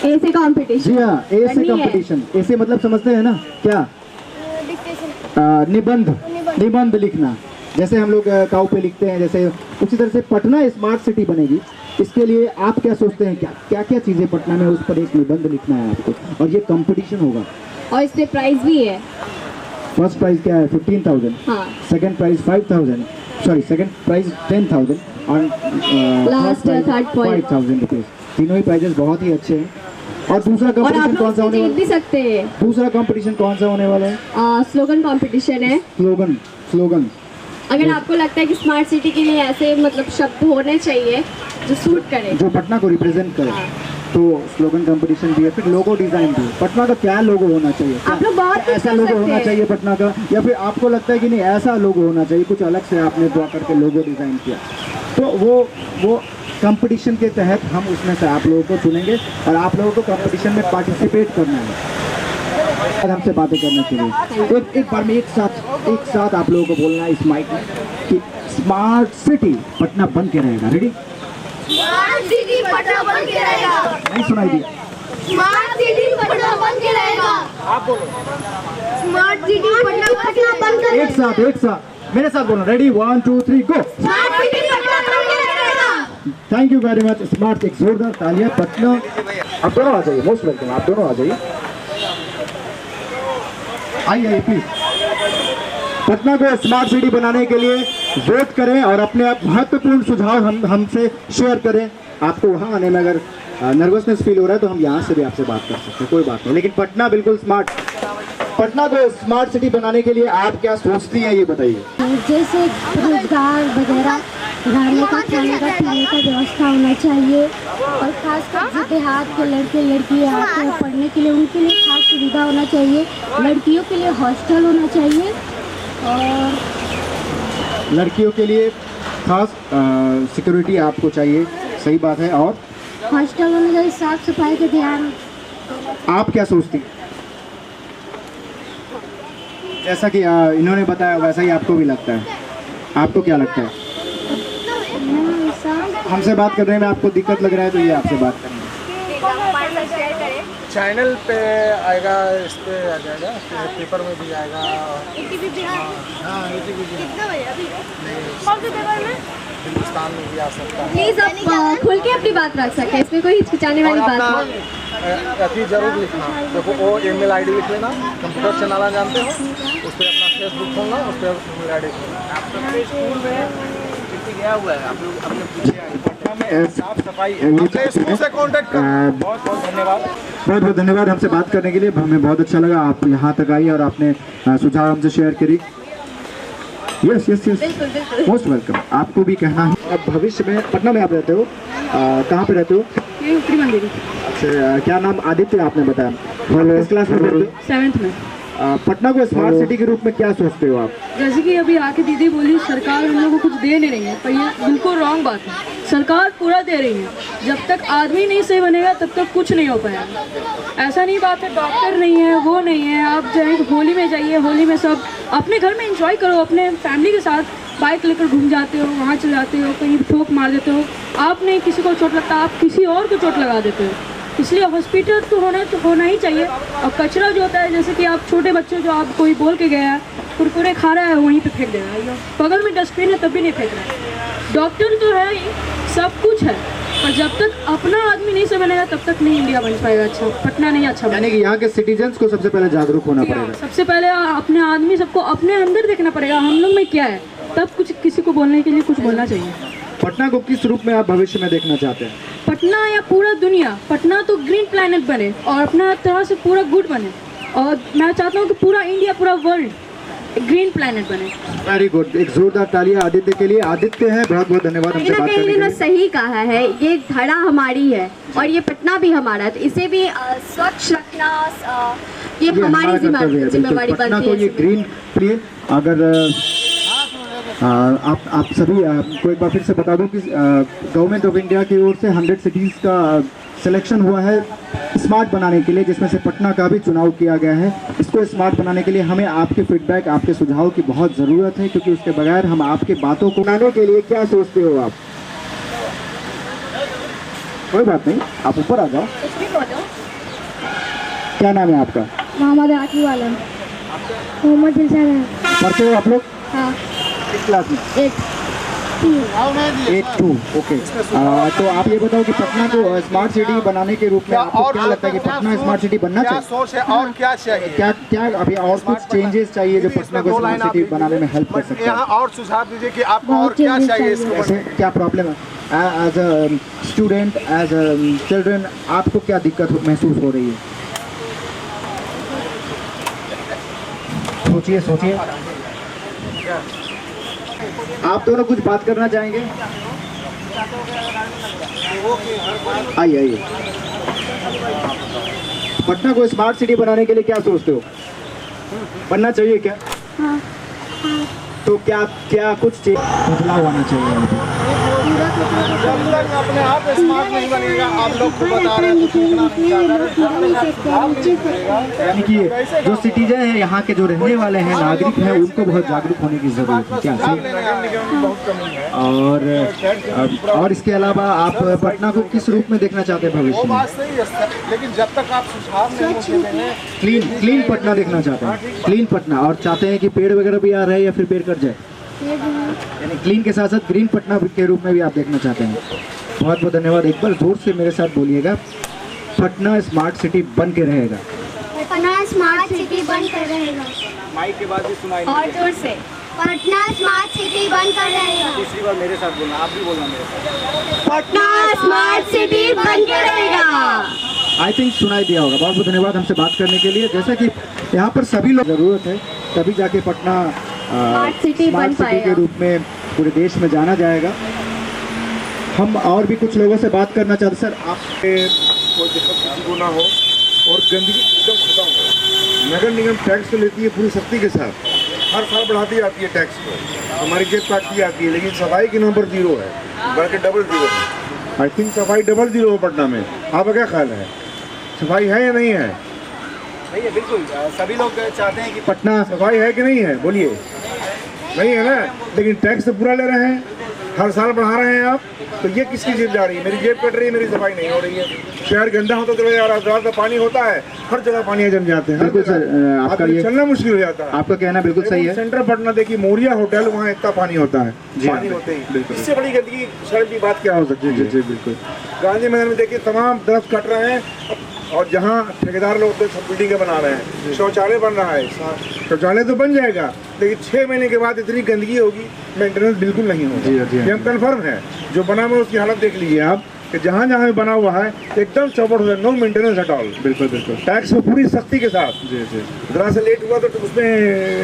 ऐसे कंपटीशन। जी हाँ, ऐसे कंपटीशन। ऐसे मतलब समझते हैं ना क्या? निबंध लिखना, जैसे हम लोग काउ पे लिखते हैं, जैसे उसी तरह से पटना स्मार्ट सिटी बनेगी। इसके लिए आप क्या सोचते हैं, क्या क्या चीज़ें पटना में, उस पर एक निबंध लिखना है आपको, और ये कंपटीशन होगा। और इसमें प्राइस भी है। फर्स्ट प्राइज क्या है? 15,000। हाँ। Second prize 5,000, sorry second prize 10,000 और लास्ट थर्ड 5,000 रुपीज़। तीनों ही प्राइजेस बहुत ही अच्छे हैं। और दूसरा और आप कंपटीशन कौन सा लोग होने जीत वाला भी सकते हैं। दूसरा कंपटीशन कौन सा होने वाला है? स्लोगन कंपटीशन है। स्लोगन अगर आपको लगता है कि स्मार्ट सिटी के लिए ऐसे मतलब शब्द होने चाहिए जो सूट करे, जो पटना को रिप्रेजेंट करे, हाँ। तो स्लोगन कंपटीशन भी है। फिर लोगो डिजाइन भी है। पटना का क्या लोगो होना चाहिए? आप लोग बहुत कुछ ऐसा कर लोगो सकते होना हैं। चाहिए पटना का, या फिर आपको लगता है कि नहीं ऐसा लोगो होना चाहिए, कुछ अलग से आपने ड्रॉ करके लोगो डिजाइन किया, तो वो कंपटीशन के तहत हम उसमें से आप लोगों को चुनेंगे और आप लोगों को कंपटीशन में पार्टिसिपेट करना है। हमसे बातें करने के लिए एक बार में एक साथ आप लोगों को बोलना है इस माइक में कि स्मार्ट सिटी पटना बन के रहेगा। रेडी? स्मार्ट सिटी पटना बन के रहेगा। नहीं सुनाई दिया? स्मार्ट सिटी पटना बन के रहेगा। आप बोलो। स्मार्ट सिटी पटना बन के एक साथ मेरे साथ बोलना। रेडी? 1 2 3 गो। स्मार्ट सिटी पटना बन के रहेगा। Thank you very much. Smart, एक जोरदार तालियां। पटना, आप दोनों आ जाइए, मोस्ट वेलकम, आप दोनों आ जाइए, आइए प्लीज। पटना को स्मार्ट सिटी बनाने के लिए वोट करें और अपने आप महत्वपूर्ण सुझाव हमसे शेयर करें। आपको वहाँ आने में अगर नर्वसनेस फील हो रहा है तो हम यहाँ से भी आपसे बात कर सकते हैं, कोई बात नहीं। लेकिन पटना बिल्कुल स्मार्ट, पटना को स्मार्ट सिटी बनाने के लिए आप क्या सोचती हैं, ये बताइए। जैसे रोजगार वगैरह, रहने का, खाने का, पीने का व्यवस्था होना चाहिए, और खासकर जो देहात के लड़के लड़कियाँ आते हैं पढ़ने के लिए, उनके लिए खास सुविधा होना चाहिए। लड़कियों के लिए हॉस्टल होना चाहिए, और लड़कियों के लिए खास सिक्योरिटी आपको चाहिए, सही बात है। और हॉस्टल होना चाहिए, साफ सफाई का ध्यान। आप क्या सोचती? जैसा कि इन्होंने बताया वैसा ही आपको भी लगता है? आपको क्या लगता है? हमसे बात करने में आपको दिक्कत लग रहा है तो ये आपसे बात करेंगे। चैनल पे आएगा, इस पे आ जाएगा, पेपर में भी आएगा। हाँ, हिंदुस्तान में भी आ सकता है। प्लीज आप खुल के अपनी बात रख सकते हैं, इसमें कोई हिचकिचाने वाली बात नहीं। अति जरूर लिखना। देखो वो ईमेल आईडी लिख लेना, कंप्यूटर चलाना जानते हो, उस पर अपना फेसबुक खोलना, उस पर ईमेल आईडी खोलना। स्कूल में गया हुआ है, आप लोग अपने पटना में साफ सफाई स्कूल से कॉन्टेक्ट करना। बहुत बहुत धन्यवाद। बहुत बहुत धन्यवाद हमसे बात करने के लिए। हमें बहुत अच्छा लगा आप यहाँ तक आई और आपने सुझाव हमसे शेयर करी। Yes yes yes, most welcome. आपको भी कहना है, अब भविष्य में पटना में आप रहते हो, कहाँ पे रहते हो? ऊपरी मंदिर। अच्छा, क्या नाम? आदित्य आपने बताया। किस क्लास में पढ़ते हो? 7th में। पटना को स्मार्ट सिटी के रूप में क्या सोचते हो आप? जैसे कि अभी आके दीदी बोली सरकार हम लोग को कुछ दे नहीं रही है, पर ये बिल्कुल रॉन्ग बात है। सरकार पूरा दे रही है। जब तक आदमी नहीं सही बनेगा तब तक कुछ नहीं हो पाएगा। ऐसा नहीं बात है डॉक्टर नहीं है, वो नहीं है। आप चाहे होली में जाइए, होली में सब अपने घर में एंजॉय करो, अपने फैमिली के साथ बाइक लेकर घूम जाते हो, वहाँ चले जाते हो, कहीं ठोक मार देते हो। आप नहीं, किसी को चोट लगता आप किसी और को चोट लगा देते हो। इसलिए हॉस्पिटल तो होना ही चाहिए। और कचरा जो होता है, जैसे कि आप छोटे बच्चे जो आप कोई बोल के गया है कुरकुरे खा रहा है, वहीं पे फेंक दे रहा है, बगल में डस्टबिन है तब भी नहीं फेंक रहा है। डॉक्टर तो है ही, सब कुछ है, पर जब तक अपना आदमी नहीं से बनेगा तब तक नहीं इंडिया बन पाएगा अच्छा, पटना नहीं अच्छा यानी कि यहाँ के सिटीजन्स को सबसे पहले जागरूक होना पड़ेगा। सबसे पहले अपने आदमी सबको अपने अंदर देखना पड़ेगा, हम लोग में क्या है, तब कुछ किसी को बोलने के लिए कुछ बोलना चाहिए। पटना को किस रूप में आप भविष्य में देखना चाहते हैं? पटना या पूरा दुनिया, पटना तो ग्रीन प्लैनेट बने और अपना तरह से पूरा गुड बने, और मैं चाहता हूँ कि पूरा इंडिया, पूरा वर्ल्ड ग्रीन प्लैनेट बने। वेरी गुड, एक जोरदार तालियां आदित्य के लिए। आदित्य है, बहुत बहुत धन्यवाद हमसे बात करने के लिए। सही कहा है, ये धड़ा हमारी है और ये पटना भी हमारा है, तो इसे भी स्वच्छ रखना ये हमारी जिम्मेवारी बनती पटना है। को ये ग्रीन प्रिय। अगर आप सभी को एक बार फिर से बता दूं कि गवर्नमेंट ऑफ इंडिया की ओर से 100 सिटीज़ का सिलेक्शन हुआ है स्मार्ट बनाने के लिए, जिसमें से पटना का भी चुनाव किया गया है। इसको स्मार्ट बनाने के लिए हमें आपके फीडबैक, आपके सुझाव की बहुत ज़रूरत है, क्योंकि उसके बगैर हम आपके बातों को बनाने के लिए क्या सोचते हो आप? कोई बात नहीं, आप ऊपर आ जाओ। बोलो। क्या नाम है आपका? मोहम्मद आकिब आलम। मोहम्मद दिलशाद है। पढ़ते हो आप लोग हाँ। किस क्लास में? 8-2 ओके। तो आप ये बताओ कि पटना को स्मार्ट सिटी बनाने के रूप में आपको क्या लगता है कि पटना स्मार्ट सिटी बनना क्या चाहिए? सोच है और क्या चाहिए? क्या क्या अभी और कुछ चेंजेस चाहिए जो पटना को स्मार्ट सिटी बनाने में हेल्प कर सकता है? यहाँ और सुझाव दीजिए कि आपको और बहुत क्या changes चाहिए चाहिए। इसको ऐसे क्या प्रॉब्लम है? As a student, as a children, आपको क्या दिक्कत महसूस हो रही है? सोचिए सोचिए। आप दोनों कुछ बात करना चाहेंगे? आइए आइए। पटना को स्मार्ट सिटी बनाने के लिए क्या सोचते हो? बनना चाहिए क्या? हाँ। तो क्या क्या कुछ बदलाव आना चाहिए यहाँ पे? जब तक अपने आप स्मार्ट नहीं बनेगा, आप लोग को बता रहे हैं तो यानी कि जो सिटीजन है, यहाँ के जो रहने वाले हैं, नागरिक हैं, उनको बहुत जागरूक होने की जरूरत है। क्या सही? बहुत कमी है। और इसके अलावा आप पटना को किस रूप में देखना चाहते हैं वो भविष्य में? बात सही है, लेकिन जब तक आप सुझाव नहीं देंगे, क्लीन पटना देखना चाहते हैं, क्लीन पटना, और चाहते हैं कि पेड़ वगैरह भी आ रहे हैं या फिर पेड़ कट जाए, यानी क्लीन के साथ साथ ग्रीन पटना के रूप में भी आप देखना चाहते हैं। बहुत बहुत धन्यवाद। एक बार जोर से मेरे साथ बोलिएगा, पटना स्मार्ट सिटी बन के रहेगा। पटना स्मार्ट सिटी बन कर रहेगा। माइक के बाद भी सुनाई और जोर से। पटना स्मार्ट सिटी बन कर रहेगा। तीसरी बार मेरे साथ बोलना, आप भी बोलना मेरे साथ। पटना स्मार्ट सिटी बन के रहेगा। आई थिंक सुनाई दिया होगा। बहुत बहुत धन्यवाद हमसे बात करने के लिए। जैसा कि यहाँ पर सभी लोग ज़रूरत है, तभी जाके पटना स्मार्ट सिटी बन स्मार्ट सिटी के पाएगा। रूप में पूरे देश में जाना जाएगा। हम और भी कुछ लोगों से बात करना चाहते। सर, आप कोई दिक्कत किसी को ना हो और गंदगी एकदम खत्म हो। नगर निगम टैक्स तो लेती है पूरी सख्ती के साथ, हर साल बढ़ाती जाती है टैक्स को, हमारी जेब काटती जाती है, लेकिन सफाई की नंबर 0 है, बल्कि डबल 0 है। आई थिंक सफाई डबल 0 है पटना में। आपका क्या ख्याल है, सफाई है या नहीं है? नहीं है, बिल्कुल सभी लोग चाहते हैं कि पटना सफाई है कि नहीं है? बोलिए। नहीं है ना, लेकिन टैक्स तो पूरा ले रहे हैं, हर साल बढ़ा रहे हैं आप, तो ये किसकी जिम्मेदारी है? मेरी जेब कट रही है, मेरी सफाई नहीं हो रही है। शहर गंदा होता चला जा रहा है, पानी होता है, हर जगह पानी जम जाते हैं। बिल्कुल सर, आपका ये चलना मुश्किल हो जाता है। आपका कहना बिल्कुल सही है। सेंट्रल पटना देखिए, मोरिया होटल, वहाँ इतना पानी होता है, जी हाँ, पानी होते ही। बिल्कुल। इससे बड़ी गंदगी सड़क की बात क्या हो सकती है? जी बिल्कुल। गांधी मैदान में देखिए, तमाम दरख्त कट रहे हैं, और जहाँ ठेकेदार लोग सब बिल्डिंगें बना रहे हैं, शौचालय बन रहा है, शौचालय तो बन जाएगा, लेकिन 6 महीने के बाद इतनी गंदगी होगी, मेंटेनेंस बिल्कुल नहीं होगा। जी हाँ। ये हम कन्फर्म है। जो बना हुआ उसकी हालत देख लीजिए आप, कि जहाँ जहाँ भी बना हुआ है एकदम चौपट हो जाए, नो मेंटेनेंस एट ऑल। बिल्कुल बिल्कुल। टैक्स में पूरी सख्ती के साथ। जी जी। जरा से लेट हुआ तो उसमें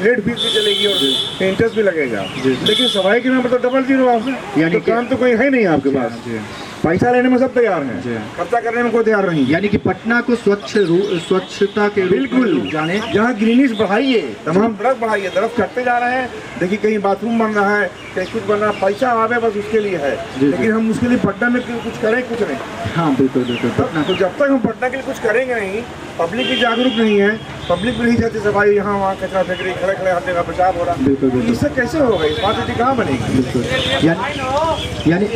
लेट फीस भी चलेगी और इंटरेस्ट भी लगेगा, लेकिन सफाई के नाम पर तो डबल 0 आपने, यानी तो काम तो कोई है नहीं आपके पास। जी। पैसा लेने में सब तैयार जी। हैं, खर्चा करने में कोई तैयार नहीं। यानी कि पटना को स्वच्छता के रूप में बिल्कुल लोग जाने। जहाँ ग्रीनिश बढ़ाइए, तमाम दरख्त बढ़ाइए, दरख्त कटते जा रहे हैं। देखिए, कहीं बाथरूम बन रहा है, कहीं कुछ बन रहा है, पैसा आवे बस उसके लिए है, लेकिन हम उसके लिए पटना में कुछ करें, कुछ नहीं। हाँ बिल्कुल बिल्कुल। पटना तो जब तक हम पटना के लिए कुछ करेंगे नहीं, पब्लिक भी जागरूक नहीं है, पब्लिक भी नहीं चाहती सफाई, यहाँ वहाँ कचरा फेंक रही, खड़े खड़े हर जगह पेशाब हो रहा। बिल्कुल बिल्कुल। इससे कैसे होगा? स्मार्ट सिटी कहाँ बनेगी? बिल्कुल। यानी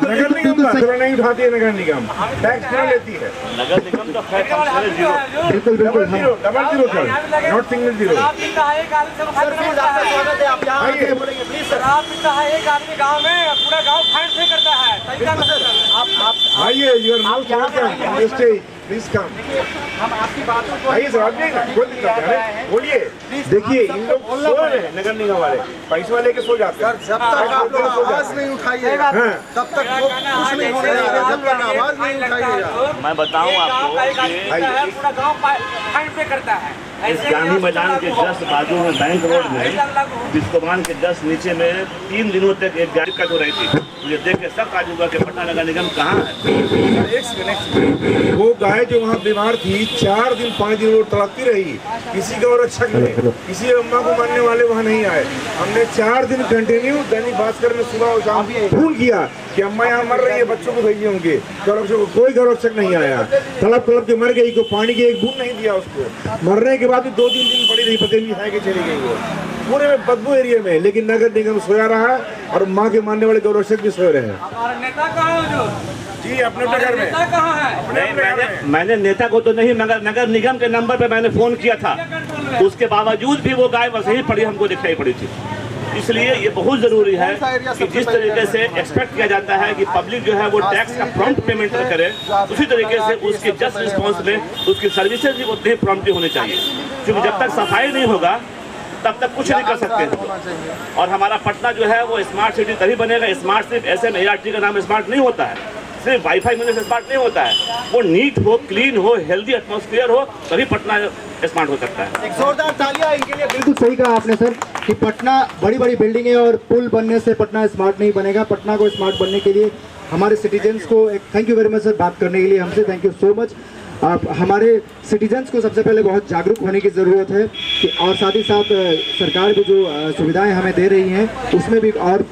नगर निगम का खतरा नहीं उठाती है, नगर निगम टैक्स पूरा लेती है। बिल्कुल बिल्कुल। हम डबल 0 सर, नॉट सिंगल 0। आइए, आइए, your most welcome, stage please come. हम आपकी बातों को आइए सर, आप कोई दिक्कत नहीं, बोलिए। देखिए, इन लोग सो रहे हैं, नगर निगम वाले पैसे वाले के सो जाते हैं। जब तक आप लोग आवाज नहीं उठाइएगा, हाँ। तब तक वो कुछ नहीं होने देगा। जब तक आवाज नहीं उठाइएगा, मैं बताऊं आपको कि पूरा गांव फाइन पे करता है। इस गांधी मैदान के जस्ट बाजू में बैंक रोड में डिस्कोमान के जस्ट नीचे में 3 दिनों तक एक गाड़ी कट हो रही थी। मुझे देख के सब काजू का पटना नगर निगम कहाँ है? एक सेकंड, वो गाय जो वहाँ बीमार थी, 4 दिन 5 दिन वो तड़पती रही, किसी गौरक्षक ने, किसी अम्मा को मानने वाले वहाँ नहीं आए। हमने 4 दिन कंटिन्यू दैनिक भास्कर में सुबह और शाम फोन किया कि अम्मा यहाँ मर रही है, बच्चों को भेजिए उनके। गौरक्षक को कोई गौरक्षक नहीं आया, तड़प तड़प के मर गई, को पानी की एक बूंद नहीं दिया उसको। मरने के बाद भी 2-3 दिन पड़ी रही, पता नहीं है कि चली गई वो पूरे में बदबू एरिया में, लेकिन नगर निगम सोया रहा और माँ के मानने वाले गौरक्षक भी सो रहे हैं। हमारा नेता कहाँ है जो जी अपने घर में कहाँ है? मैंने नेता को तो नहीं मगर नगर निगम के नंबर पे मैंने फोन किया था, उसके बावजूद भी वो गाय वैसे ही पड़ी हमको दिखाई पड़ी थी। इसलिए ये बहुत जरूरी है कि जिस तरीके से एक्सपेक्ट किया जाता है कि पब्लिक जो है वो टैक्स का प्रॉम्प्ट पेमेंट करे, उसी तरीके से उसके जस्ट रिस्पॉन्स में उसकी सर्विसेज भी उतनी प्रॉम्प्टली होनी चाहिए। क्योंकि जब तक सफाई नहीं होगा तब तक कुछ नहीं कर सकते। और हमारा पटना जो है वो स्मार्ट सिटी तभी बनेगा। स्मार्ट सिर्फ SMART का नाम स्मार्ट नहीं होता है, सिर्फ वाईफाई मिलने से स्मार्ट नहीं होता है। वो नीट हो, क्लीन हो, हेल्दी एटमॉस्फेयर हो, तभी पटना स्मार्ट हो सकता है। एक जोरदार तालियां इनके लिए। बिल्कुल सही कहा आपने सर कि पटना बड़ी बड़ी बिल्डिंगें और पुल बनने से पटना स्मार्ट नहीं बनेगा। पटना को स्मार्ट बनने के लिए हमारे सिटीजन्स को एक thank you very much sir बात करने के लिए हमसे, थैंक यू सो मच। आप हमारे सिटीजन्स को सबसे पहले बहुत जागरूक होने की ज़रूरत है कि और साथ ही साथ सरकार भी जो सुविधाएं हमें दे रही हैं उसमें भी और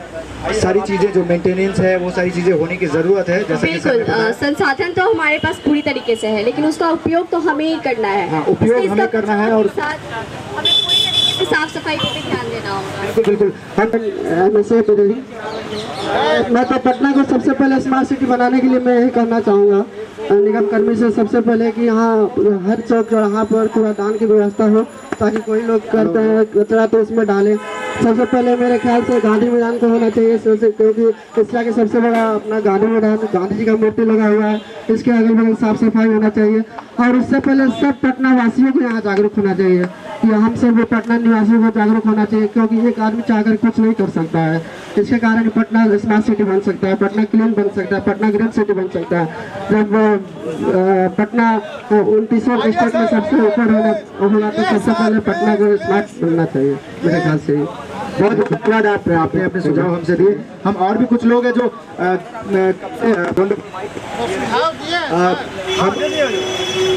सारी चीज़ें जो मेंटेनेंस है वो सारी चीज़ें होने की ज़रूरत है। जैसे बिल्कुल संसाधन तो हमारे पास पूरी तरीके से है, लेकिन उसका उपयोग तो हमें ही करना है। हाँ, उपयोग हमें करना है और साथ हमें पूरी तरीके से साफ सफाई पे भी ध्यान देना होगा। बिल्कुल मैं तो पटना को सबसे पहले स्मार्ट सिटी बनाने के लिए मैं यही करना चाहूँगा निगम कर्मी से, सबसे पहले कि यहाँ हर चौक चौराहा पर कूड़ादान की व्यवस्था हो, ताकि कोई लोग करते हैं कचरा तो उसमें डालें। सबसे पहले मेरे ख्याल से गांधी मैदान को होना चाहिए, क्योंकि एशिया के सबसे बड़ा अपना गांधी मैदान, गांधी जी का मूर्ति लगा हुआ है, इसके अगल बगल साफ सफाई होना चाहिए। और उससे पहले सब पटना वासियों को यहाँ जागरूक होना चाहिए कि हम सब पटना निवासियों को जागरूक होना चाहिए, क्योंकि एक आदमी चाहकर कुछ नहीं कर सकता है। इसके कारण पटना स्मार्ट सिटी बन सकता है, पटना क्लीन बन सकता है, पटना ग्रीन सिटी बन सकता है। जब पटना 29वें डिस्ट्रिक्ट में सबसे ऊपर होना तो सबसे पहले पटना को स्मार्ट बनना चाहिए मेरे ख्याल से। बहुत धन्यवाद आपने अपने सुझाव हमसे दिए। हम और भी कुछ लोग हैं जो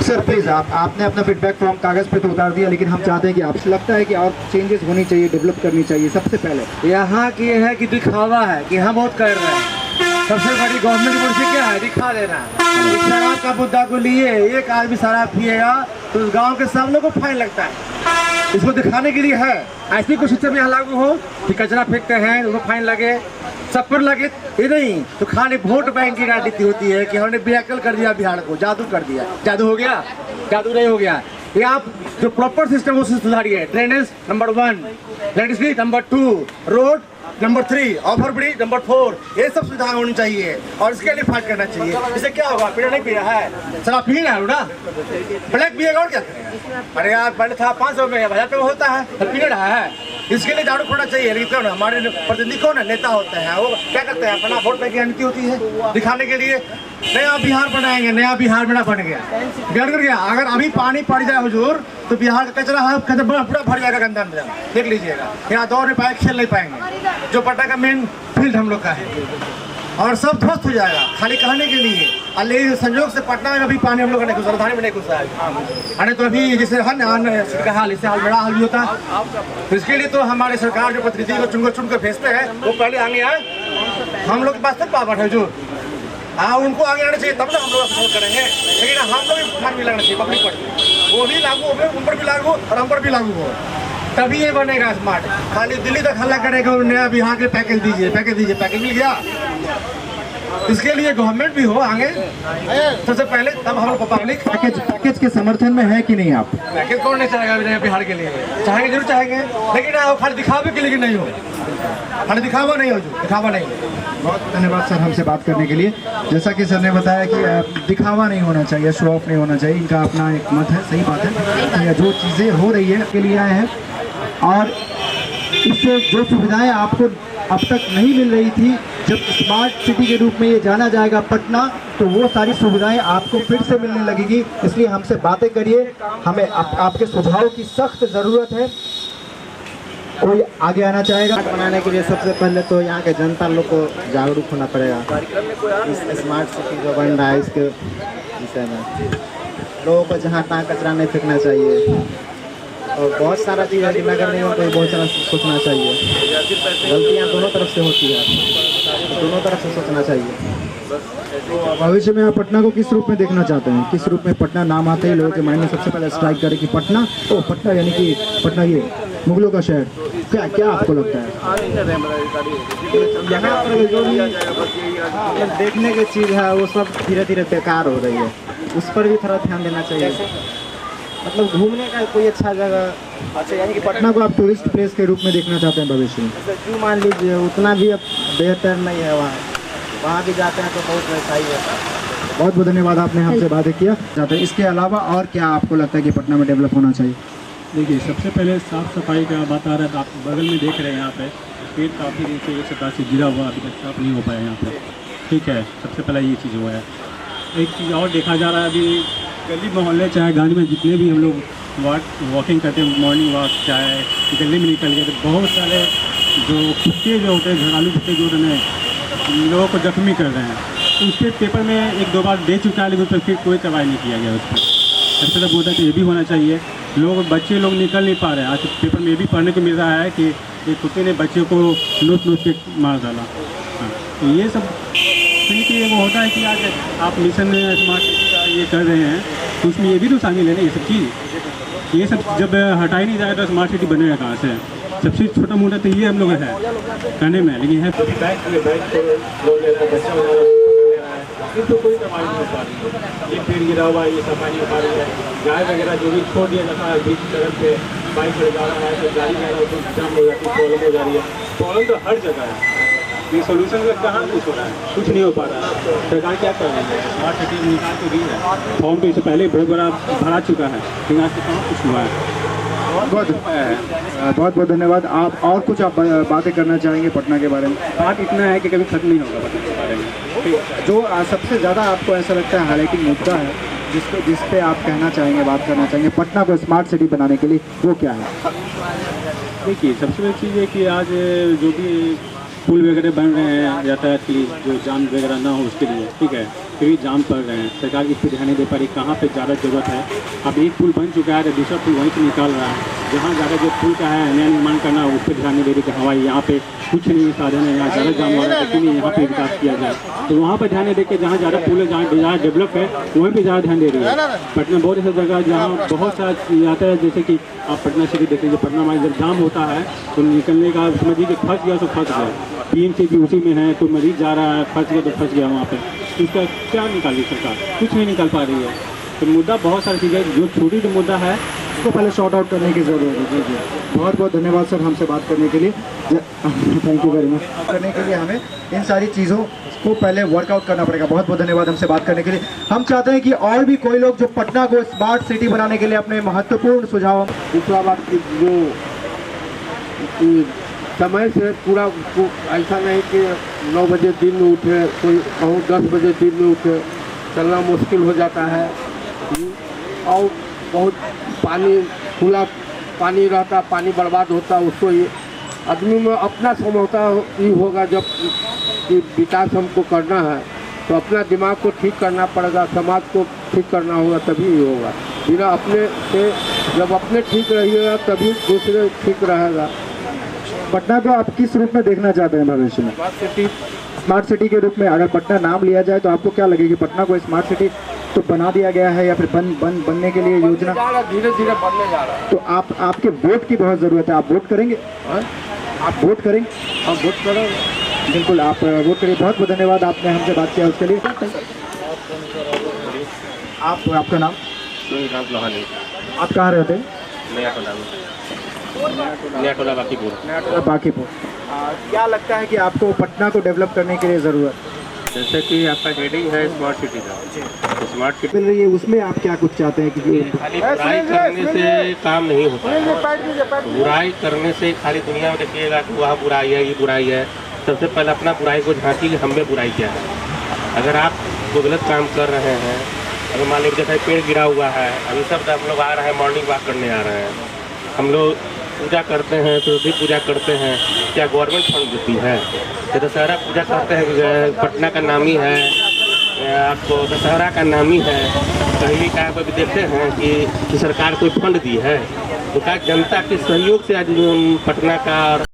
सर प्लीज़ आपने अपना फीडबैक फॉर्म कागज़ पे तो उतार दिया, लेकिन हम चाहते हैं कि आपसे लगता है कि और चेंजेस होनी चाहिए, डेवलप करनी चाहिए। सबसे पहले यहाँ की ये है कि दिखावा है कि हम बहुत कर रहे हैं। सबसे बड़ी गवर्नमेंट पॉलिसी क्या है? दिखा देना है। शराब का मुद्दा को लिए एक आदमी शराब पिएगा तो उस गाँव के सब लोग को फाइन लगता है, इसको दिखाने के लिए है। ऐसी कुछ सिस्टम यहाँ लागू हो कि कचरा फेंकते हैं उसको फाइन लगे, सब पर लगे, ये नहीं तो खाली वोट बैंक की राजनीति होती है कि हमने बेअक्ल कर दिया बिहार को, जादू कर दिया। जादू हो गया? जादू नहीं हो गया। ये आप जो प्रॉपर सिस्टम उसे सुधारिए। Drainage number 1, electricity number 2, road number 3, over bridge number 4, ये सब सुविधाएं होनी चाहिए और इसके लिए फाइट करना चाहिए। इससे क्या होगा? पीना नहीं पी रहा है, शराब पी रहा है ना, ब्लैक पिएगा और क्या? अरे यार पहले था 500 में, 1000 पे होता है, तो पी रहा है। इसके लिए जागरूक होना चाहिए। लेकिन कौन हमारे प्रतिनिधि कौन है? नेता होते हैं, वो क्या करते हैं? अपना वोट बैंक की रणनीति होती है दिखाने के लिए। नया बिहार बनाएंगे, नया बिहार बना बन गया, बिगड़ गया। अगर अभी पानी पड़ जाए हुजूर तो बिहार का कचरा है, कचरा पूरा भर जाएगा गंदा में, देख लीजिएगा। यहाँ दौड़ नहीं पाए, खेल नहीं पाएंगे, जो पटना का मेन फील्ड हम लोग का है, और सब ध्वस्त हो जाएगा खाली कहने के लिए। लेकिन संयोग से पटना में अभी पानी हम लोग का नहीं घुसा, राजधानी में नहीं घुसा है। अरे तो अभी जैसे है ना का हाल, इससे हाल बड़ा हाल भी होता है। तो इसके लिए तो हमारे सरकार जो प्रतिनिधि को चुनकर भेजते हैं वो पहले आगे आए। हम लोग के पास तो पावर है जो, हाँ उनको आगे आना चाहिए, तब ना हम लोग सपोर्ट करेंगे। लेकिन हम लोग भी मान भी लगना चाहिए पब्लिक पर, वो भी लागू हो, उन पर भी लागू और हम पर भी लागू हो, तभी ये बनेगा स्मार्ट। खाली दिल्ली तक हल्ला करेगा नया बिहार के पैकेज दीजिए, पैकेज दीजिए, पैकेज मिल गया। इसके लिए गवर्नमेंट भी हो आगे सबसे पहले, तब हम लोग पब्लिक पैकेज के समर्थन में है कि नहीं आप? पैकेज कौन नहीं चाहेगा बिहार के लिए? चाहेंगे, जरूर चाहेंगे, लेकिन खाली दिखावे के लिए नहीं हो, खाली दिखावा नहीं हो, जो दिखावा नहीं। बहुत धन्यवाद सर हमसे बात करने के लिए। जैसा कि सर ने बताया कि दिखावा नहीं होना चाहिए, शो ऑफ नहीं होना चाहिए, इनका अपना एक मत है, सही बात है। जो चीज़ें हो रही है के लिए आए हैं, और इससे जो सुविधाएं आपको अब तक नहीं मिल रही थी, जब स्मार्ट सिटी के रूप में ये जाना जाएगा पटना, तो वो सारी सुविधाएं आपको फिर से मिलने लगेगी। इसलिए हमसे बातें करिए, हमें आपके सुझाव की सख्त ज़रूरत है। कोई आगे आना चाहेगा? बनाने के लिए सबसे पहले तो यहाँ के जनता लोग को जागरूक होना पड़ेगा। इस स्मार्ट सिटी जो बन रहा है इसके विषय में लोगों को जहाँ तहाँ कचरा नहीं फेंकना चाहिए, और बहुत सारा चीज़ है कि नगर निगम को बहुत सारा सोचना चाहिए। गलतियाँ दोनों तरफ से होती है, तो दोनों तरफ से सोचना चाहिए। भविष्य में आप पटना को किस रूप में देखना चाहते हैं? किस रूप में पटना नाम आते ही लोगों के माइंड में सबसे पहले स्ट्राइक करे कि पटना, ओ पटना यानी कि पटना ये मुगलों का शहर, क्या क्या आपको लगता है? यहाँ पर जो भी देखने की चीज़ है वो सब धीरे धीरे बेकार हो रही है, उस पर भी थोड़ा ध्यान देना चाहिए। मतलब घूमने का कोई अच्छा जगह। अच्छा, यानी कि पटना को आप टूरिस्ट प्लेस के रूप में देखना चाहते हैं भविष्य में? जू मान लीजिए, उतना भी अब बेहतर नहीं है वहाँ भी जाते हैं तो बहुत वैसा ही है। बहुत बहुत धन्यवाद, आपने हमसे बातें किया जाता है। इसके अलावा और क्या आपको लगता है कि पटना में डेवलप होना चाहिए? देखिए, सबसे पहले साफ़ सफाई का बात आ रहा है। आप बगल में देख रहे हैं यहाँ पे पेड़ काफ़ी दिन से एक सप्ताह से गिरा हुआ, अभी तक साफ नहीं हो पाया यहाँ पे। ठीक है, सबसे पहला ये चीज़ हुआ है। एक चीज़ और देखा जा रहा है, अभी गली मोहल्ले चाहे गाँव में जितने भी हम लोग वॉकिंग करते हैं, मॉर्निंग वॉक चाहे गली में निकल गए, तो बहुत सारे जो कुत्ते जो होते हैं, घरेलू कुत्ते जो उन्हें लोगों को जख्मी कर रहे हैं, तो उस पर पेपर में एक दो बार दे चुका है, लेकिन उस पर फिर कोई कार्रवाई नहीं किया गया उस पर। सबसे तक बोलता है कि ये भी होना चाहिए। बच्चे लोग निकल नहीं पा रहे हैं। आज पेपर में ये भी पढ़ने को मिल रहा है कि एक कुत्ते ने बच्चे को नोच के मार डाला। हाँ, तो ये सब कि वो होता है कि आज आप मिशन स्मार्ट सिटी का ये कर रहे हैं, तो उसमें ये भी तो शामिल है ना, ये सब चीज़। ये सब जब हटाई नहीं जाए तो स्मार्ट सिटी बनेगा कहाँ से? सबसे छोटा मोटा तो ये हम लोग है करने में, लेकिन है तो कोई कार्रवाई नहीं हो पा रही है। ये पेड़ गिरा हुआ है, ये सफाई नहीं हो पा रही है। गाय वगैरह जो भी छोड़ दिया जाता है बीच सड़क पे, बाइक पर जा रहा है तो गाड़ी जा रहा है तो जाम हो जाती है, प्रॉब्लम हो जा रही है। प्रॉब्लम तो हर जगह है, ये सोल्यूशन का कहाँ कुछ हो रहा है? कुछ नहीं हो पा रहा है। सरकार क्या कर रही है? स्मार्ट सिटी निकाल तो दी है, फॉर्म तो इससे पहले बहुत बड़ा भरा चुका है, लेकिन आज तक कहाँ कुछ हुआ है? बहुत बहुत धन्यवाद। आप और कुछ आप बातें करना चाहेंगे पटना के बारे में? बात इतना है कि कभी खत्म नहीं होगा पटना के बारे में। जो सबसे ज़्यादा आपको ऐसा लगता है हाईलाइटिंग मुद्दा है जिस पे आप कहना चाहेंगे, बात करना चाहेंगे पटना को स्मार्ट सिटी बनाने के लिए, वो क्या है? देखिए, सबसे बड़ी चीज़ है कि आज जो भी पुल वगैरह बन रहे हैं यातायात के लिए, जो जाम वगैरह ना हो उसके लिए, ठीक है, फिर भी जाम पड़ रहे हैं। सरकार इस पर ध्यान नहीं दे पा रही, कहाँ पे ज़्यादा ज़रूरत है। अब एक पुल बन चुका है तो दूसरा पुल वहीं से निकाल रहा है। जहाँ ज़्यादा जो पुल का है नया निर्माण करना है, उस पर ध्यान नहीं दे रही कि हवाई यहाँ पे कुछ नहीं साधन है, यहाँ ज़्यादा जाम हो रहा है, क्यों नहीं यहाँ पे विकास किया जाए। तो वहाँ पर ध्यान नहीं दे के जहाँ ज़्यादा पुल है, जहाँ ज़्यादा डेवलप है, वहीं पर ज़्यादा ध्यान दे रही है। पटना बहुत ऐसा जगह जहाँ बहुत सारा आता है, जैसे कि आप पटना सिटी देख लीजिए। पटना में जब जाम होता है तो निकलने का समझिए कि फंस गया तो फंस गया। PMC भी उसी में है, कोई मरीज जा रहा है, फंस गया तो फंस गया वहाँ पे। इसका क्या निकाली सरकार? कुछ नहीं निकाल पा रही है। तो मुद्दा बहुत सारी चीज़ें, जो छोटी जो मुद्दा है उसको पहले शॉर्ट आउट करने की ज़रूरत है। जी, बहुत बहुत धन्यवाद सर हमसे बात करने के लिए। Thank you very much. करने के लिए हमें इन सारी चीज़ों को पहले वर्कआउट करना पड़ेगा। बहुत बहुत धन्यवाद हमसे बात करने के लिए। हम चाहते हैं कि और भी कोई लोग जो पटना को स्मार्ट सिटी बनाने के लिए अपने महत्वपूर्ण सुझाव। दूसरा बात की जो समय से पूरा ऐसा नहीं कि 9 बजे दिन में उठे, कोई कहूँ 10 बजे दिन में उठे, चलना मुश्किल हो जाता है। और बहुत पानी खुला पानी रहता, पानी बर्बाद होता, उसको ये आदमी में अपना समझौता ही होगा। जब कि विकास हमको करना है तो अपना दिमाग को ठीक करना पड़ेगा, समाज को ठीक करना होगा, तभी ही होगा। बिना अपने से जब अपने ठीक रहिएगा तभी दूसरे ठीक रहेगा। पटना को आप किस रूप में देखना चाहते हैं भविष्य में? स्मार्ट सिटी के रूप में अगर पटना नाम लिया जाए तो आपको क्या लगेगा कि पटना को स्मार्ट सिटी तो बना दिया गया है या फिर बनने के लिए योजना धीरे धीरे बनने जा रहा है? तो आपके वोट की बहुत ज़रूरत है। आप वोट करेंगे? आप वोट करेंगे? हम वोट करेंगे, बिल्कुल आप वोट करिए। बहुत बहुत धन्यवाद, आपने हमसे बात किया उसके लिए। आपका नाम? आप कहाँ रहते हैं? नया टोला बाकीपुर। क्या लगता है कि आपको पटना को डेवलप करने के लिए ज़रूरत? जैसे कि आपका हेडिंग है स्मार्ट सिटी का, तो स्मार्ट सिटी मिल रही है, उसमें आप क्या कुछ चाहते हैं? कि खाली बुराई करने से काम नहीं होता है। बुराई करने से खाली दुनिया में देखिएगा कि वहाँ बुराई है, ये बुराई है। सबसे पहले अपना बुराई को झांकी कि हम में बुराई क्या है। अगर आप कोई गलत काम कर रहे हैं, अगर मान लीजिए जैसे पेड़ गिरा हुआ है, अभी सब हम लोग आ रहे हैं, मॉर्निंग वॉक करने आ रहे हैं, हम लोग पूजा करते हैं, सरस्वती पूजा करते हैं, क्या गवर्नमेंट फंड देती है? तो दशहरा पूजा करते हैं, पटना का नामी है, आपको दशहरा का नामी है, कहीं भी कहीं पर भी देखते हैं कि सरकार कोई फंड दी है? तो क्या जनता के सहयोग से आज पटना का